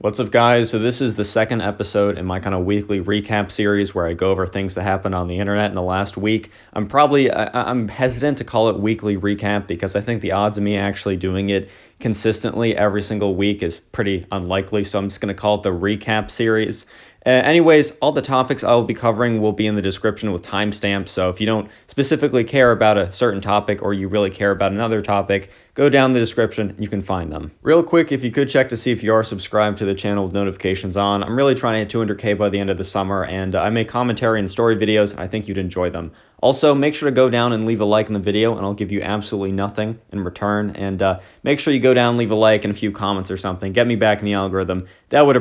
What's up, guys? So this is the second episode in my kind of weekly recap series where I go over things that happened on the internet in the last week. I'm hesitant to call it weekly recap because I think the odds of me actually doing it consistently every single week is pretty unlikely. So I'm just going to call it the recap series. Anyways, all the topics I will be covering will be in the description with timestamps, so if you don't specifically care about a certain topic or you really care about another topic, go down the description and you can find them. Real quick, if you could check to see if you are subscribed to the channel with notifications on. I'm really trying to hit 200K by the end of the summer, and I make commentary and story videos, and I think you'd enjoy them. Also, make sure to go down and leave a like in the video, and I'll give you absolutely nothing in return. And make sure you go down, leave a like, and a few comments or something. Get me back in the algorithm. That would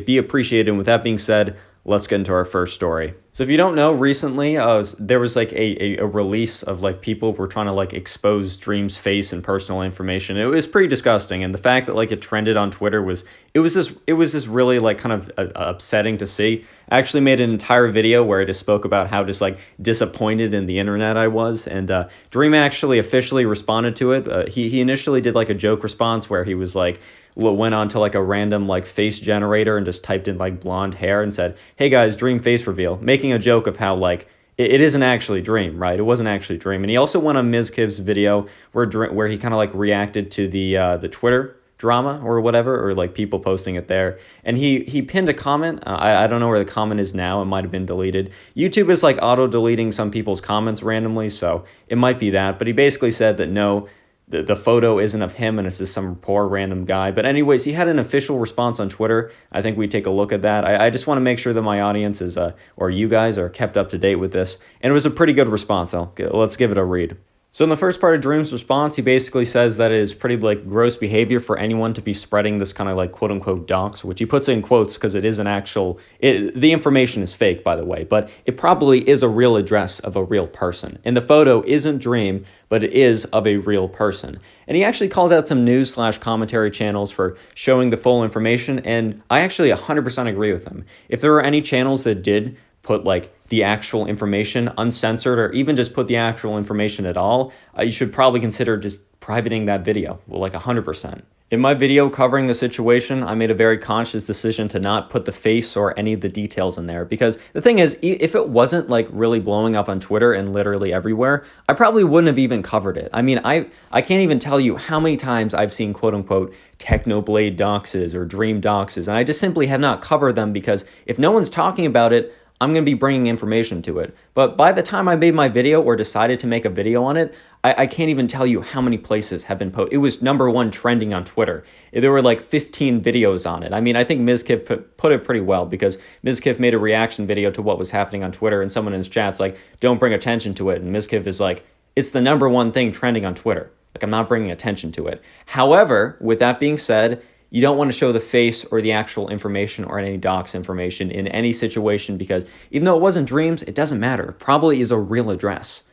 be appreciated. And with that being said, let's get into our first story. So if you don't know, recently there was like a release of like people were trying to like expose Dream's face and personal information. It was pretty disgusting, and the fact that like it trended on Twitter was really like kind of upsetting to see. I actually made an entire video where I just spoke about how just like disappointed in the internet I was, and Dream actually officially responded to it. He initially did like a joke response where he was like, went on to like a random like face generator and just typed in like blonde hair and said, "Hey guys, Dream face reveal," making a joke of how like it isn't actually Dream, right? It wasn't actually Dream. And he also went on Mizkiv's video where he kind of like reacted to the Twitter drama or whatever, or like people posting it there, and he pinned a comment. I don't know where the comment is now. It might have been deleted. YouTube is like auto deleting some people's comments randomly, so it might be that. But he basically said that no, the photo isn't of him and it's just some poor random guy. But anyways, he had an official response on Twitter. I think we take a look at that. I just want to make sure that my audience is, or you guys are kept up to date with this. And it was a pretty good response. Let's give it a read. So in the first part of Dream's response, he basically says that it is pretty like gross behavior for anyone to be spreading this kind of like quote unquote dox, which he puts in quotes because it is an actual, the information is fake, by the way, but it probably is a real address of a real person. And the photo isn't Dream, but it is of a real person. And he actually calls out some news/commentary channels for showing the full information, and I actually 100% agree with him. If there were any channels that did put like the actual information uncensored, or even just put the actual information at all, you should probably consider just privating that video, well, like 100%. In my video covering the situation, I made a very conscious decision to not put the face or any of the details in there, because the thing is, if it wasn't like really blowing up on Twitter and literally everywhere, I probably wouldn't have even covered it. I mean, I can't even tell you how many times I've seen quote unquote Technoblade doxes or Dream doxes, and I just simply have not covered them because if no one's talking about it, I'm going to be bringing information to it. But by the time I made my video or decided to make a video on it, I can't even tell you how many places have been posted. It was #1 trending on Twitter. There were like 15 videos on it. I mean, I think Mizkiv put it pretty well, because Mizkiv made a reaction video to what was happening on Twitter, and someone in his chat's like, "Don't bring attention to it." And Mizkiv is like, "It's the #1 thing trending on Twitter. Like, I'm not bringing attention to it." However, with that being said, you don't want to show the face or the actual information or any docs information in any situation, because even though it wasn't Dream's, it doesn't matter. It probably is a real address.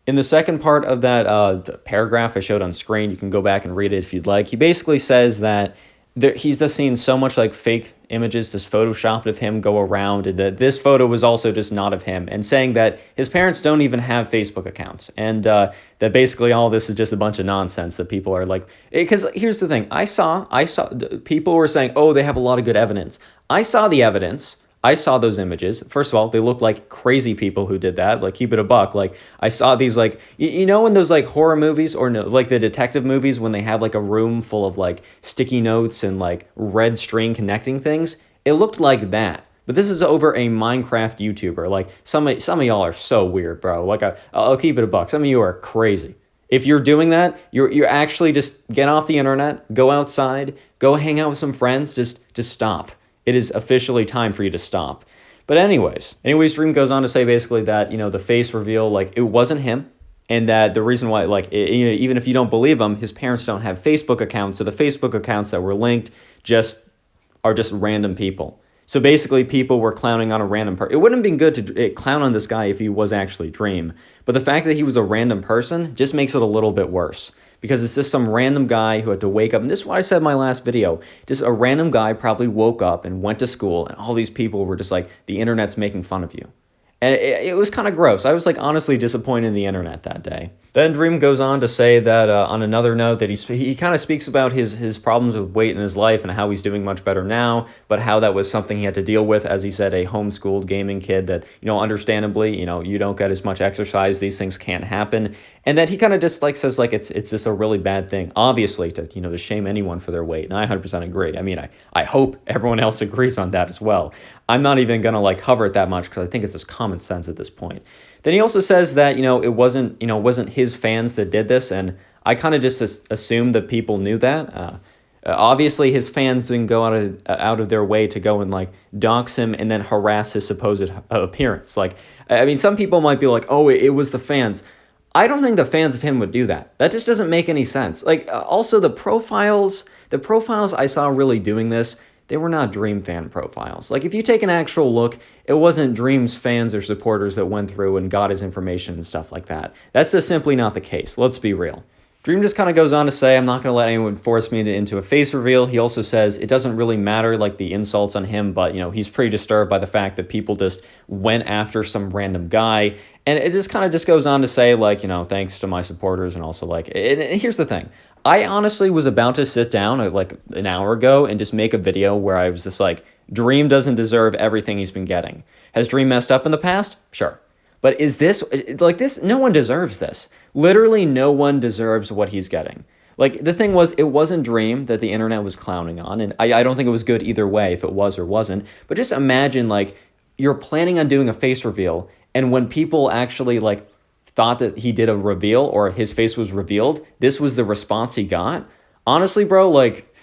In the second part of that the paragraph I showed on screen, you can go back and read it if you'd like. He basically says that he's just seen so much like fake images just photoshopped of him go around, and that this photo was also just not of him, and saying that his parents don't even have Facebook accounts, and that basically all this is just a bunch of nonsense that people are like, because here's the thing, I saw people were saying, oh, they have a lot of good evidence. I saw the evidence. I saw those images. First of all, they look like crazy people who did that. Like, keep it a buck. Like, I saw these, like, you know, in those like horror movies, or no, like the detective movies, when they have like a room full of like sticky notes and like red string connecting things. It looked like that. But this is over a Minecraft YouTuber. Like, some of y'all are so weird, bro. Like, I'll keep it a buck. Some of you are crazy. If you're doing that, you're actually just get off the internet, go outside, go hang out with some friends. Just stop. It is officially time for you to stop. But anyways, Dream goes on to say basically that, you know, the face reveal, like, it wasn't him. And that the reason why, like, even if you don't believe him, his parents don't have Facebook accounts. So the Facebook accounts that were linked are just random people. So basically, people were clowning on a random person. It wouldn't have been good to clown on this guy if he was actually Dream. But the fact that he was a random person just makes it a little bit worse, because it's just some random guy who had to wake up. And this is what I said in my last video. Just a random guy probably woke up and went to school, and all these people were just like, the internet's making fun of you. And it was kind of gross. I was like honestly disappointed in the internet that day. Then Dream goes on to say that on another note that he kind of speaks about his problems with weight in his life and how he's doing much better now, but how that was something he had to deal with, as he said, a homeschooled gaming kid that, understandably, you don't get as much exercise, these things can't happen. And that he kind of just like says like it's just a really bad thing, obviously, to shame anyone for their weight. And I 100% agree. I mean, I hope everyone else agrees on that as well. I'm not even going to like cover it that much because I think it's just common sense at this point. Then he also says that, it wasn't his fans that did this, and I kind of just assumed that people knew that. Obviously, his fans didn't go out of their way to go and like dox him and then harass his supposed appearance. Like, I mean, some people might be like, oh, it was the fans. I don't think the fans of him would do that. That just doesn't make any sense. Like, also the profiles I saw really doing this, they were not Dream fan profiles. Like, if you take an actual look, it wasn't Dream's fans or supporters that went through and got his information and stuff like that. That's just simply not the case. Let's be real. Dream just kind of goes on to say, I'm not going to let anyone force me into a face reveal. He also says it doesn't really matter, like, the insults on him, but, he's pretty disturbed by the fact that people just went after some random guy. And it just kind of just goes on to say, like, thanks to my supporters, and also, like, and here's the thing. I honestly was about to sit down like an hour ago and just make a video where I was just like, Dream doesn't deserve everything he's been getting. Has Dream messed up in the past? Sure. But is this, like this, no one deserves this. Literally no one deserves what he's getting. Like, the thing was, it wasn't Dream that the internet was clowning on, and I don't think it was good either way if it was or wasn't, but just imagine, like, you're planning on doing a face reveal, and when people actually, like, thought that he did a reveal or his face was revealed, this was the response he got. Honestly, bro, like,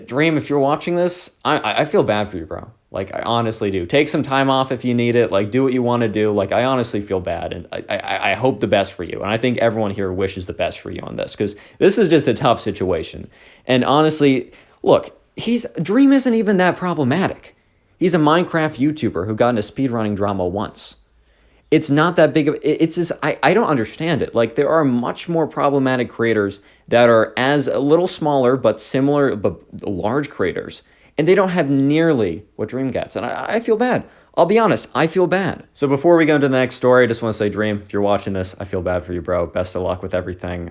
Dream, if you're watching this, I feel bad for you, bro. Like, I honestly do. Take some time off if you need it. Like, do what you want to do. Like, I honestly feel bad, and I hope the best for you. And I think everyone here wishes the best for you on this, because this is just a tough situation. And honestly, look, Dream isn't even that problematic. He's a Minecraft YouTuber who got into speedrunning drama once. It's not that big of, it's just, I don't understand it. Like, there are much more problematic creators that are as a little smaller, but similar, but large creators. And they don't have nearly what Dream gets. And I feel bad. I'll be honest, I feel bad. So before we go into the next story, I just want to say, Dream, if you're watching this, I feel bad for you, bro. Best of luck with everything.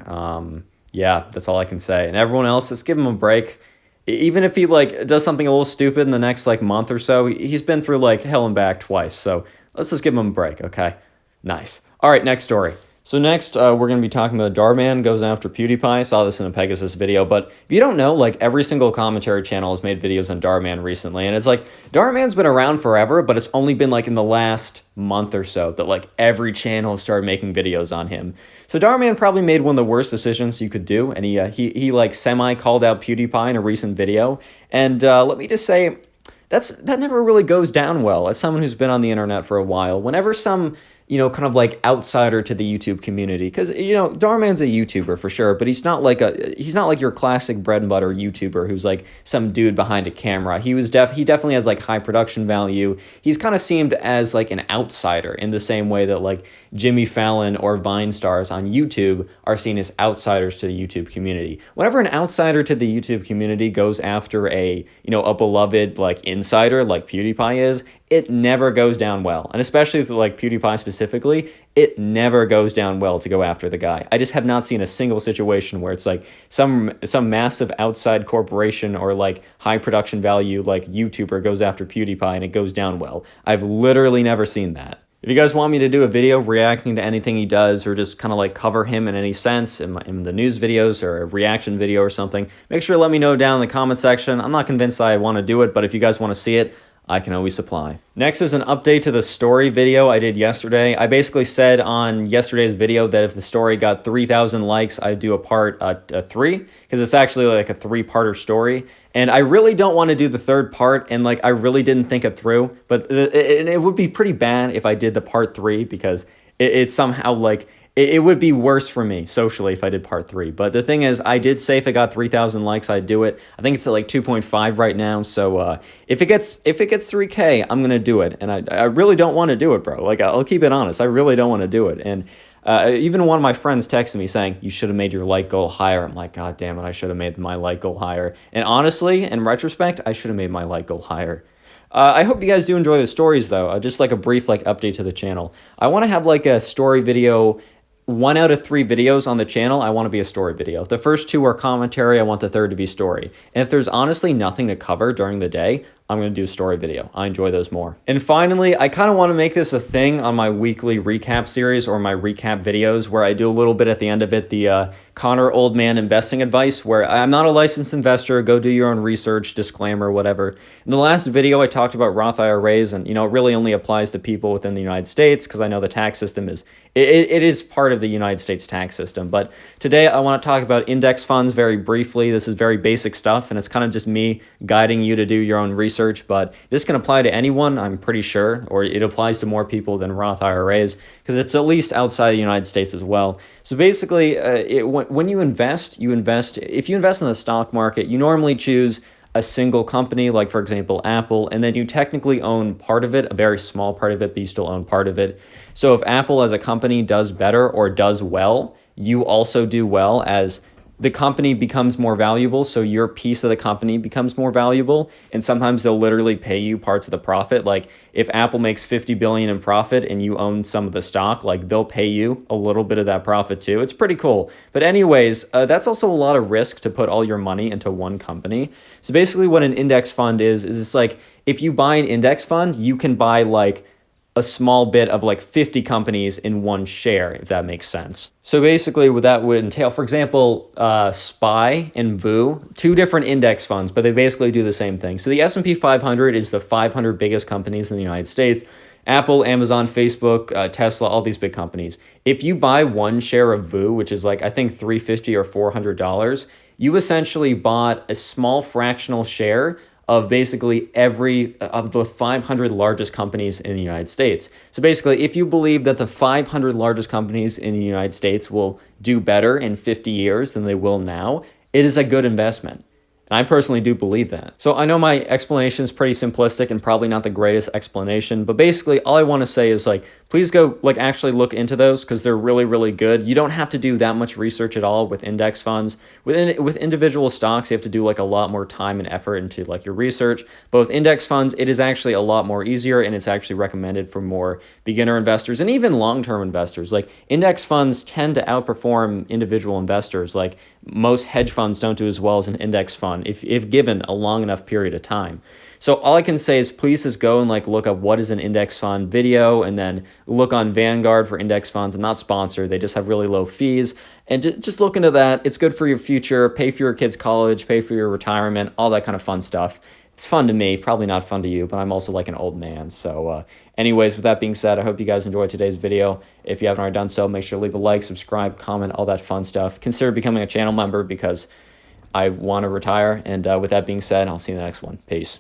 Yeah, that's all I can say. And everyone else, just give him a break. Even if he, like, does something a little stupid in the next, like, month or so, he's been through, like, hell and back twice. So let's just give him a break, okay? Nice. All right, next story. So next, we're going to be talking about Dhar Man Goes after Pewdiepie. I saw this in a Pegasus video, but if you don't know, like, every single commentary channel has made videos on Dhar Man recently, and it's like, Dhar Man's been around forever, but it's only been, like, in the last month or so that, like, every channel started making videos on him. So Dhar Man probably made one of the worst decisions you could do, and he like, semi-called out Pewdiepie in a recent video, and let me just say, that never really goes down well. As someone who's been on the internet for a while, whenever some, kind of like outsider to the YouTube community, because, Dhar Man's a YouTuber for sure, but he's not like your classic bread and butter YouTuber who's like some dude behind a camera. He definitely has like high production value. He's kind of seemed as like an outsider in the same way that like Jimmy Fallon or Vine stars on YouTube are seen as outsiders to the YouTube community. Whenever an outsider to the YouTube community goes after a beloved like insider like PewDiePie is, it never goes down well. And especially with like PewDiePie specifically, it never goes down well to go after the guy. I just have not seen a single situation where it's like some massive outside corporation or like high production value like YouTuber goes after PewDiePie and it goes down well. I've literally never seen that. If you guys want me to do a video reacting to anything he does or just kind of like cover him in any sense in the news videos or a reaction video or something, make sure to let me know down in the comment section. I'm not convinced I want to do it, but if you guys want to see it, I can always supply. Next is an update to the story video I did yesterday. I basically said on yesterday's video that if the story got 3,000 likes, I'd do a part 3, because it's actually like a 3-parter story. And I really don't want to do the 3rd part, and like I really didn't think it through, but it would be pretty bad if I did the part 3, because it somehow like, it would be worse for me socially if I did part 3. But the thing is, I did say if it got 3,000 likes, I'd do it. I think it's at like 2.5 right now. So if it gets 3K, I'm gonna do it. And I really don't want to do it, bro. Like, I'll keep it honest. I really don't want to do it. And even one of my friends texted me saying, you should have made your like goal higher. I'm like, God damn it, I should have made my like goal higher. And honestly, in retrospect, I should have made my like goal higher. I hope you guys do enjoy the stories, though. Just like a brief like update to the channel. I want to have like a story video. 1 out of 3 videos on the channel, I want to be a story video. If the first 2 are commentary, I want the third to be story. And if there's honestly nothing to cover during the day, I'm going to do a story video. I enjoy those more. And finally, I kind of want to make this a thing on my weekly recap series or my recap videos where I do a little bit at the end of it, the Connor Old Man investing advice, where I'm not a licensed investor, go do your own research, disclaimer, whatever. In the last video, I talked about Roth IRAs, and it really only applies to people within the United States because I know the tax system is, it is part of the United States tax system. But today I want to talk about index funds very briefly. This is very basic stuff, and it's kind of just me guiding you to do your own research, but this can apply to anyone, I'm pretty sure, or it applies to more people than Roth IRAs because it's at least outside the United States as well. So basically, when you invest, if you invest in the stock market, you normally choose a single company, like for example, Apple, and then you technically own part of it, a very small part of it, but you still own part of it. So if Apple as a company does better or does well, you also do well as the company becomes more valuable, so your piece of the company becomes more valuable, and sometimes they'll literally pay you parts of the profit. Like if Apple makes $50 billion in profit and you own some of the stock, like they'll pay you a little bit of that profit too. It's pretty cool. But anyways, that's also a lot of risk to put all your money into one company. So basically what an index fund is it's like if you buy an index fund, you can buy like a small bit of like 50 companies in one share, if that makes sense. So basically what that would entail, for example, SPY and VOO, 2 different index funds, but they basically do the same thing. So the S&P 500 is the 500 biggest companies in the United States. Apple, Amazon, Facebook, Tesla, all these big companies. If you buy one share of VOO, which is like, I think $350 or $400, you essentially bought a small fractional share of basically every of the 500 largest companies in the United States. So basically, if you believe that the 500 largest companies in the United States will do better in 50 years than they will now, it is a good investment. And I personally do believe that. So I know my explanation is pretty simplistic and probably not the greatest explanation, but basically all I want to say is like, please go like actually look into those because they're really, really good. You don't have to do that much research at all with index funds. With individual stocks, you have to do like a lot more time and effort into like your research. But with index funds, it is actually a lot more easier and it's actually recommended for more beginner investors and even long-term investors. Like index funds tend to outperform individual investors. Like most hedge funds don't do as well as an index fund if given a long enough period of time. So all I can say is please just go and like look up what is an index fund video and then look on Vanguard for index funds. I'm not sponsored. They just have really low fees. And just look into that. It's good for your future, pay for your kids' college, pay for your retirement, all that kind of fun stuff. It's fun to me, probably not fun to you, but I'm also like an old man. So anyways, with that being said, I hope you guys enjoyed today's video. If you haven't already done so, make sure to leave a like, subscribe, comment, all that fun stuff. Consider becoming a channel member because I want to retire. And with that being said, I'll see you in the next one. Peace.